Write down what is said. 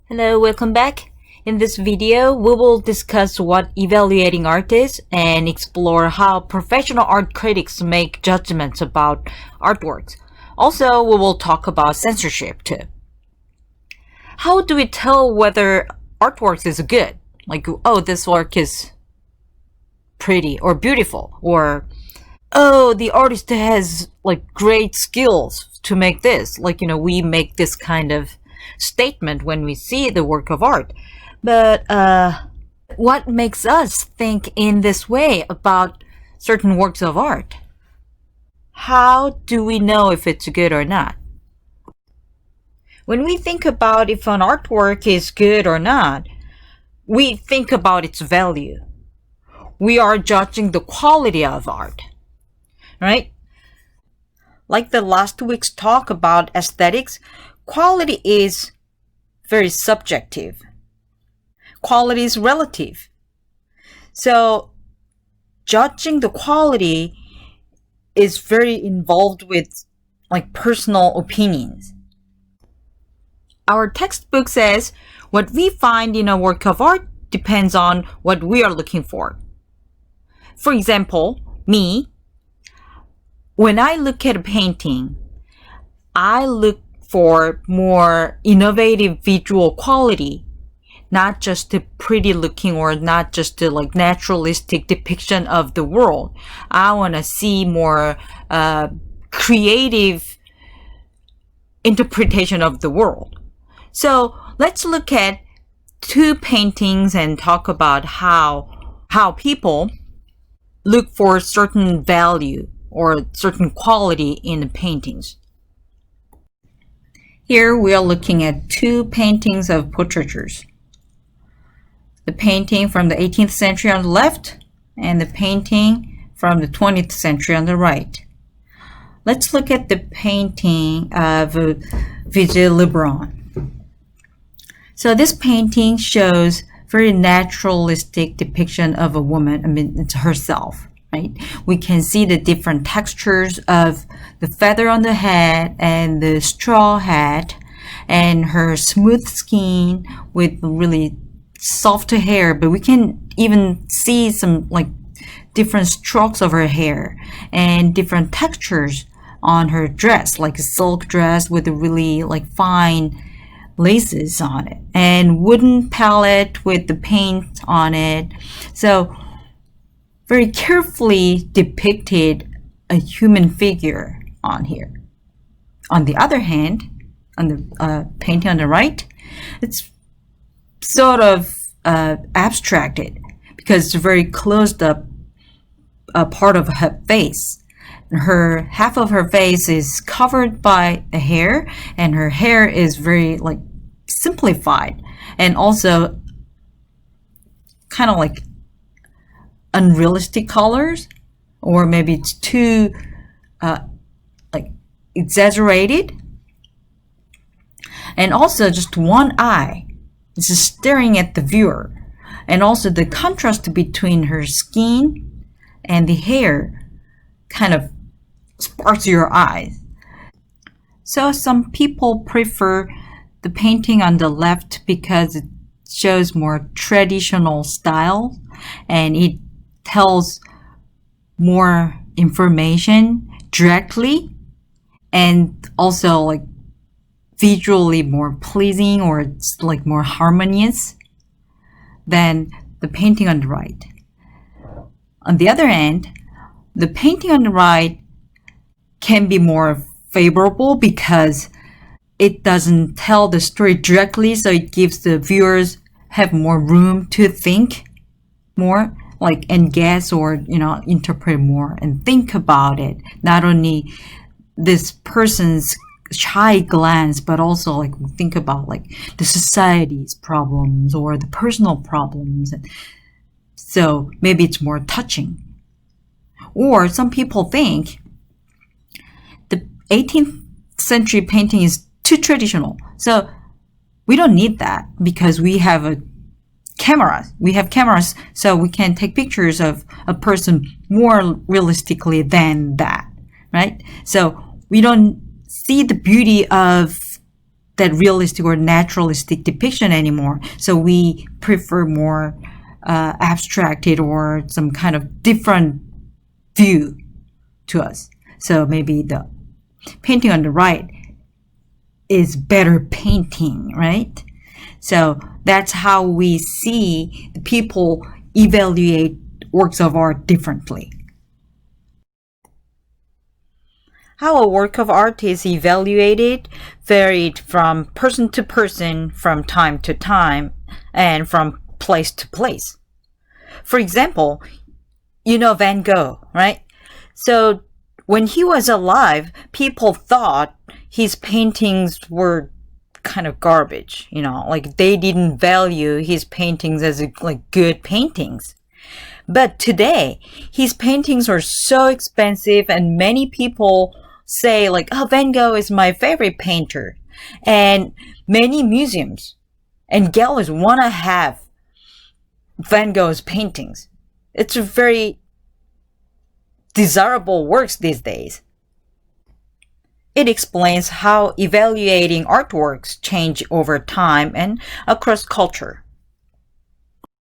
Hello, welcome back. In this video, we will discuss what evaluating art is and explore how professional art critics make judgments about artworks. Also, we will talk about censorship too. How do we tell whether artwork is good? Like, oh, this work is pretty or beautiful, or oh, the artist has like great skills to make this. We make this kind of statement when we see the work of art. But what makes us think in this way about certain works of art? How do we know if it's good or not? When we think about if an artwork is good or not, we think about its value. We are judging the quality of art, right? Like the last week's talk about aesthetics, quality is very subjective. Quality is relative. So judging the quality is very involved with like personal opinions. Our textbook says what we find in a work of art depends on what we are looking for. For example, me, when I look at a painting, I look for more innovative visual quality, not just a pretty looking or not just a like naturalistic depiction of the world. I want to see more creative interpretation of the world. So let's look at two paintings and talk about how people look for certain value or certain quality in the paintings. Here we are looking at two paintings of portraitures. The painting from the 18th century on the left and the painting from the 20th century on the right. Let's look at the painting of Vigée Lebrun. So this painting shows very naturalistic depiction of a woman, it's herself, right? We can see the different textures of the feather on the head and the straw hat and her smooth skin with really soft hair, but we can even see some like different strokes of her hair and different textures on her dress, like a silk dress with a really like fine laces on it and wooden palette with the paint on it. So very carefully depicted a human figure on here. On the other hand, on the painting on the right, it's sort of abstracted because it's a very closed up part of her face. Her half of her face is covered by a hair, and her hair is very like simplified and also kind of like unrealistic colors, or maybe it's too like exaggerated. And also just one eye is just staring at the viewer, and also the contrast between her skin and the hair kind of sparks your eyes. So some people prefer the painting on the left because it shows more traditional style and it tells more information directly and also like visually more pleasing, or it's like more harmonious than the painting on the right. On the other hand, the painting on the right can be more favorable because it doesn't tell the story directly, so it gives the viewers have more room to think more, like, and guess, or interpret more and think about it. Not only this person's shy glance, but also like think about like the society's problems or the personal problems. So maybe it's more touching. Or some people think the 18th century painting is too traditional. So we don't need that because we have cameras. We have cameras, so we can take pictures of a person more realistically than that, right? So we don't see the beauty of that realistic or naturalistic depiction anymore. So we prefer more abstracted or some kind of different view to us. So maybe the painting on the right is better painting, right? So that's how we see the people evaluate works of art differently. How a work of art is evaluated varied from person to person, from time to time, and from place to place. For example, you know Van Gogh, right? So when he was alive, people thought his paintings were kind of garbage, like they didn't value his paintings as like good paintings. But today, his paintings are so expensive and many people say like, oh, Van Gogh is my favorite painter. And many museums and galleries want to have Van Gogh's paintings. It's a very desirable works these days. It explains how evaluating artworks change over time and across culture.